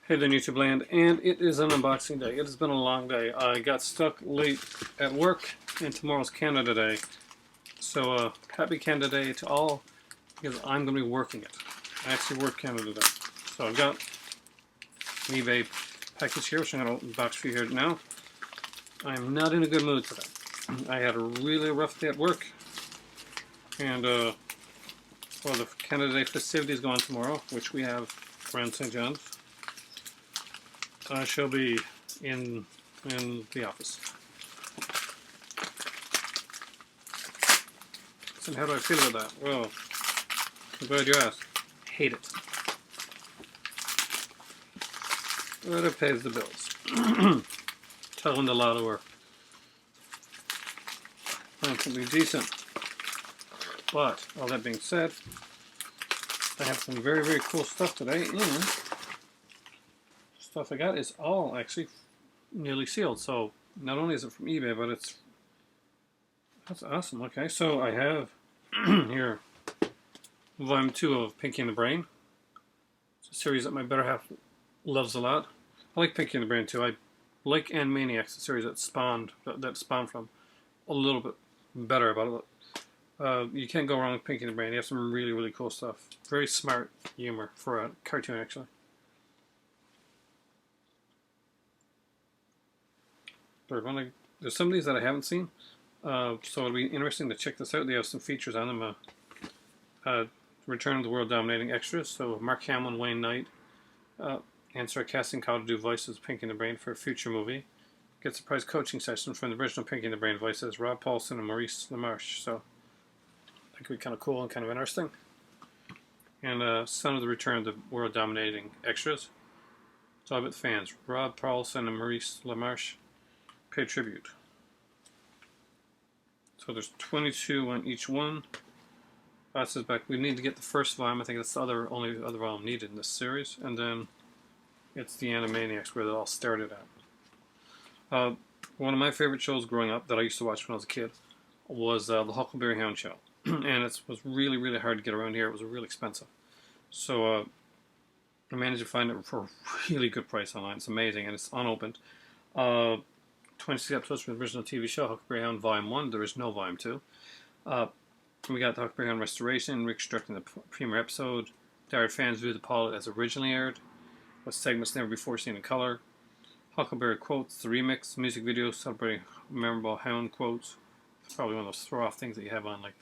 Hey there, YouTube land, and it is an unboxing day. It has been a long day. I got stuck late at work, and tomorrow's Canada Day. So, happy Canada Day to all, because I'm going to be working it. I actually work Canada Day. So I've got an eBay package here, which I'm going to unbox for you here now. I am not in a good mood today. I had a really rough day at work, and, well, the Canada Day festivities go on tomorrow, which we have around St. John's. I shall be in the office. So how do I feel about that? Well, I'm glad you asked. Hate it. But it pays the bills. Telling the lotto or can be decent. But all that being said, I have some very, very cool stuff today, and stuff I got is all actually nearly sealed. So not only is it from eBay, but that's awesome. Okay, so I have here Volume 2 of Pinky and the Brain. It's a series that my better half loves a lot. I like Pinky and the Brain too. I like Animaniacs, the series that spawned from, a little bit better about it. You can't go wrong with Pinky and the Brain. They have some really, really cool stuff. Very smart humor for a cartoon, actually. There's some of these that I haven't seen, so it'll be interesting to check this out. They have some features on them. Return of the World Dominating Extras. So Mark Hamill, Wayne Knight answer a casting call to do voices of Pinky and the Brain for a future movie. Get surprise coaching sessions from the original Pinky and the Brain voices, Rob Paulsen and Maurice LaMarche. So that could be kind of cool and kind of interesting. And some of the Return of the World Dominating Extras. It's all about the fans. Rob Paulsen and Maurice LaMarche pay tribute. So there's 22 on each one. Says back. We need to get the first volume. I think that's the only other volume needed in this series, and then it's the Animaniacs where it all started at. One of my favorite shows growing up that I used to watch when I was a kid was the Huckleberry Hound show, and it was really, really hard to get around here. It was really expensive, so I managed to find it for a really good price online. It's amazing, and it's unopened. 26 episodes from the original TV show, Huckleberry Hound Volume 1. There is no Volume 2. We got the Huckleberry Hound Restoration, reconstructing the premiere episode. Diehard fans viewed the pilot as originally aired, with segments never before seen in color. Huckleberry Quotes, the remix, music video celebrating memorable Hound quotes. It's probably one of those throw-off things that you have on like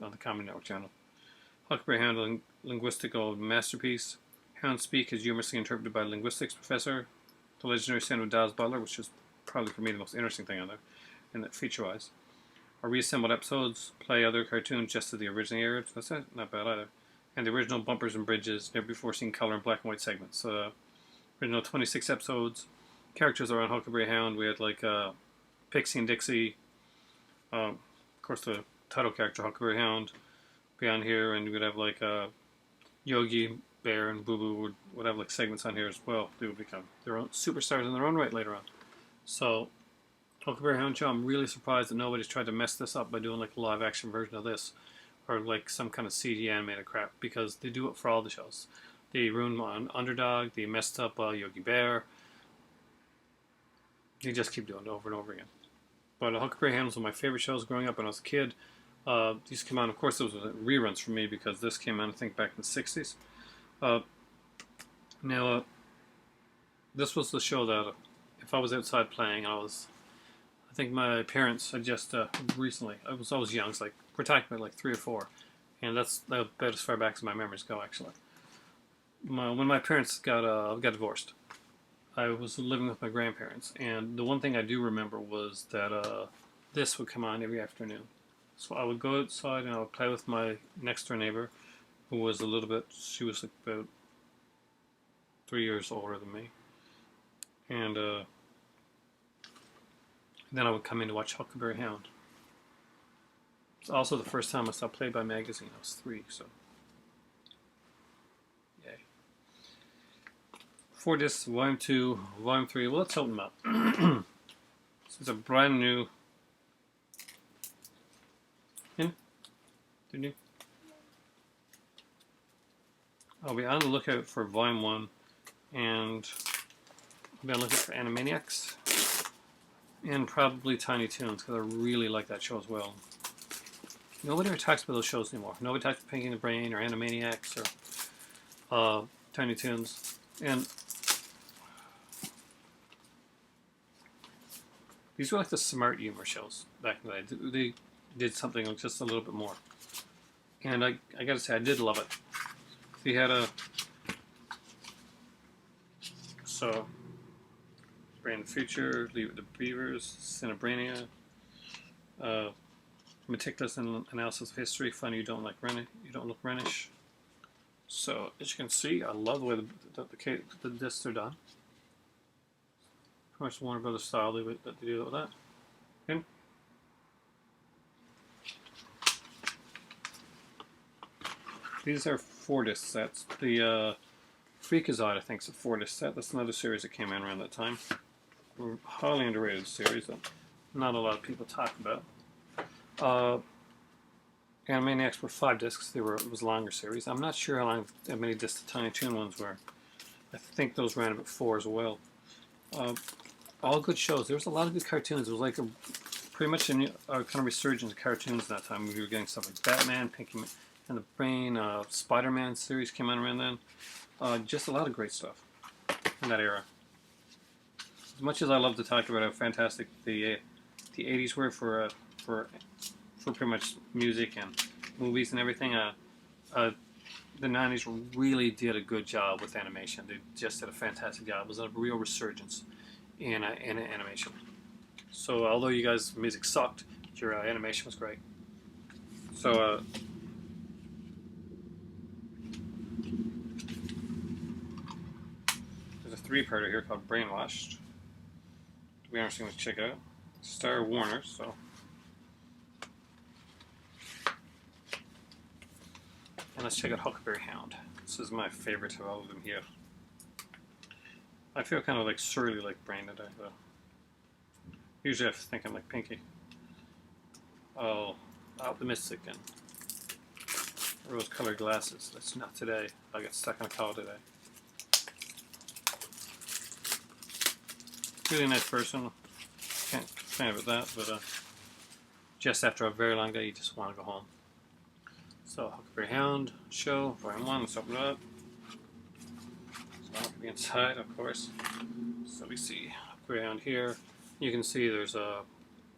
on the Comedy Network channel. Huckleberry Hound Linguistical Masterpiece. Hound Speak is humorously interpreted by a linguistics professor. The legendary sound of Daz Butler, which is probably for me the most interesting thing on there, and that feature-wise. Our reassembled episodes play other cartoons just as the originally aired. That's not bad either. And the original bumpers and bridges, never before seen color and black and white segments. Original 26 episodes. Characters around Huckleberry Hound. We had like Pixie and Dixie. Of course, the title character Huckleberry Hound be on here, and we'd have like Yogi Bear and Boo Boo would have like segments on here as well. They would become their own superstars in their own right later on. So, Huckleberry Hound show, I'm really surprised that nobody's tried to mess this up by doing like a live action version of this, or like some kind of CG animated crap, because they do it for all the shows. They ruined on Underdog, they messed up Yogi Bear. They just keep doing it over and over again. But Huckleberry Hound was one of my favorite shows growing up when I was a kid. These came out, of course, those were reruns for me because this came out, I think, back in the 60s. This was the show that if I was outside playing, I think my parents had just recently, I was young, so like, we're talking about like 3 or 4, and that's about as far back as my memories go, actually. When my parents got divorced, I was living with my grandparents, and the one thing I do remember was that this would come on every afternoon. So I would go outside and I would play with my next door neighbor, who was she was like about 3 years older than me, and then I would come in to watch Huckleberry Hound. It's also the first time I saw Playboy magazine. I was 3, so yay. 4 discs, Volume 2, Volume 3. Well, let's open them up. This is a brand new. I'll be on the lookout for Volume 1 and I've been looking for Animaniacs and probably Tiny Toons because I really like that show as well. Nobody ever talks about those shows anymore. Nobody talks about Pinky and the Brain or Animaniacs or Tiny Toons. And these were like the smart humor shows back in the day. They did something just a little bit more. And I gotta say, I did love it. They had so, Brain in the Future, Leave It to Beavers, Cinebrania, meticulous analysis of history, funny you don't look Renish. So as you can see, I love the way the discs are done. Pretty much Warner Brothers style they do with that. Okay. These are 4-disc sets. The Freakazoid, I think, is a 4-disc set. That's another series that came in around that time. A highly underrated series that not a lot of people talk about. Animaniacs were 5 discs. It was a longer series. I'm not sure how many discs the Tiny Toon ones were. I think those ran about 4 as well. All good shows. There was a lot of good cartoons. It was like pretty much a kind of resurgence of cartoons at that time. We were getting stuff like Batman, Pinky and the Brain, Spider-Man series came out around then. Just a lot of great stuff in that era. As much as I love to talk about how fantastic the 80s were for pretty much music and movies and everything, the 90s really did a good job with animation. They just did a fantastic job. It was a real resurgence in animation. So although you guys' music sucked, your animation was great. So there's a 3-parter here called Brainwashed. We are going to check out. Star Warner, so. And let's check out Huckleberry Hound. This is my favorite of all of them here. I feel kind of like surly like Brain today, but usually I think I'm like Pinky. Oh, optimistic and rose-colored glasses. That's not today. I got stuck in a call today. Really nice person. Can't complain about that, but just after a very long day, you just want to go home. So, Huckleberry Hound show, volume 1, let's open it up. So, I'll be inside, of course. So, we see Huckleberry Hound here. You can see there's a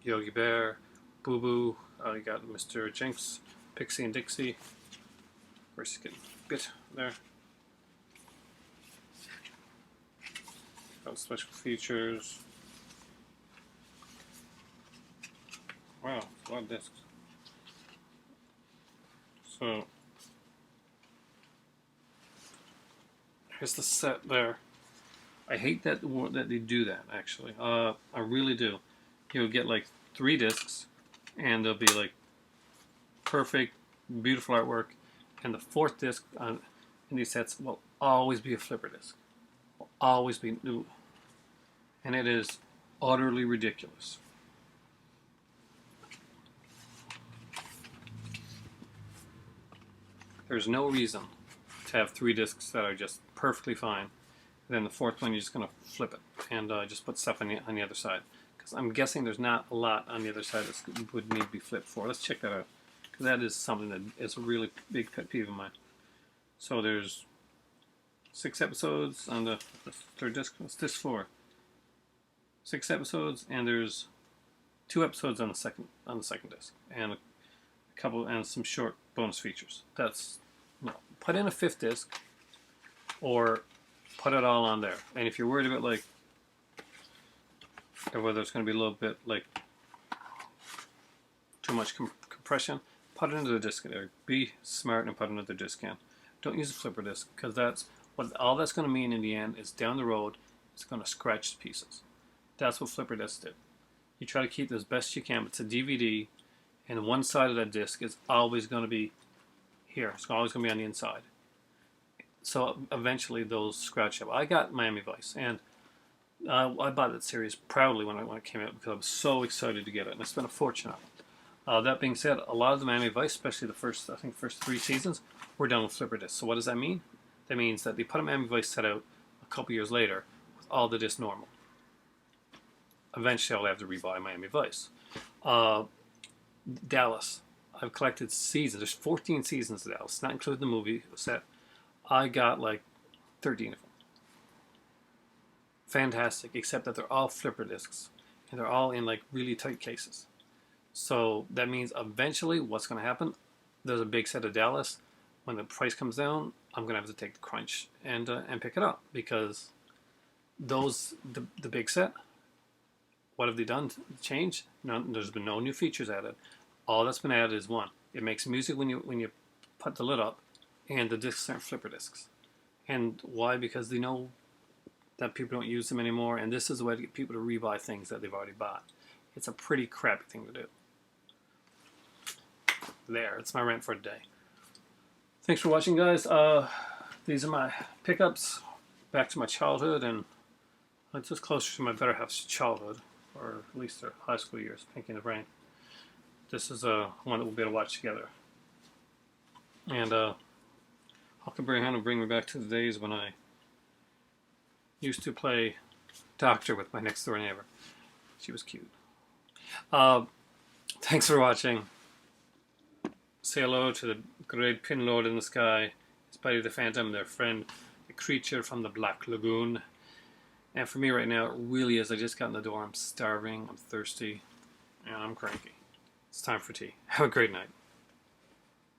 Yogi Bear, Boo Boo, you got Mr. Jinx, Pixie and Dixie. Of course, he's getting bit there. Got special features. Wow, a lot of discs. So, here's the set there. I hate that they do that, actually. I really do. You'll get like 3 discs, and they'll be like perfect, beautiful artwork, and the 4th disc in these sets will always be a flipper disc. Will always be new. And it is utterly ridiculous. There's no reason to have 3 discs that are just perfectly fine. Then the 4th one, you're just going to flip it and just put stuff on the other side. Because I'm guessing there's not a lot on the other side that would need to be flipped for. Let's check that out. Because that is something that is a really big pet peeve of mine. So there's 6 episodes on the 3rd disc. What's this for? 6 episodes, and there's 2 episodes on the second disc, and a couple and some short bonus features. That's put in a 5th disc, or put it all on there. And if you're worried about like whether it's going to be a little bit like too much compression, put it into the disc there. Be smart and put another disc in. Don't use a flipper disc, because that's what all that's going to mean in the end is down the road it's going to scratch to pieces. That's what flipper discs did. You try to keep it as best you can, but it's a DVD, and one side of that disc is always going to be here. It's always going to be on the inside. So eventually those scratch up. I got Miami Vice, and I bought that series proudly when it came out because I was so excited to get it, and I spent a fortune on it. That being said, a lot of the Miami Vice, especially the first 3 seasons, were done with flipper discs. So what does that mean? That means that they put a Miami Vice set out a couple years later with all the discs normal. Eventually I'll have to rebuy Miami Vice. Dallas. I've collected seasons. There's 14 seasons of Dallas, not including the movie set. I got like 13 of them. Fantastic, except that they're all flipper discs. And they're all in like really tight cases. So that means eventually what's going to happen, there's a big set of Dallas. When the price comes down, I'm going to have to take the crunch and pick it up. Because the big set, what have they done to change? No, there's been no new features added. All that's been added is one. It makes music when you put the lid up, and the discs aren't flipper discs. And why? Because they know that people don't use them anymore, and this is a way to get people to rebuy things that they've already bought. It's a pretty crappy thing to do. There, it's my rant for today. Thanks for watching, guys. These are my pickups back to my childhood, and it's just closer to my better half's childhood, or at least their high school years, Pinky and the Brain. This is one that we'll be able to watch together. And Huckleberry Hound will bring me back to the days when I used to play doctor with my next door neighbor. She was cute. Thanks for watching. Say hello to the great Pin Lord in the sky, Spidey the Phantom, their friend, the creature from the Black Lagoon. And for me right now, it really is. I just got in the door. I'm starving. I'm thirsty. And I'm cranky. It's time for tea. Have a great night.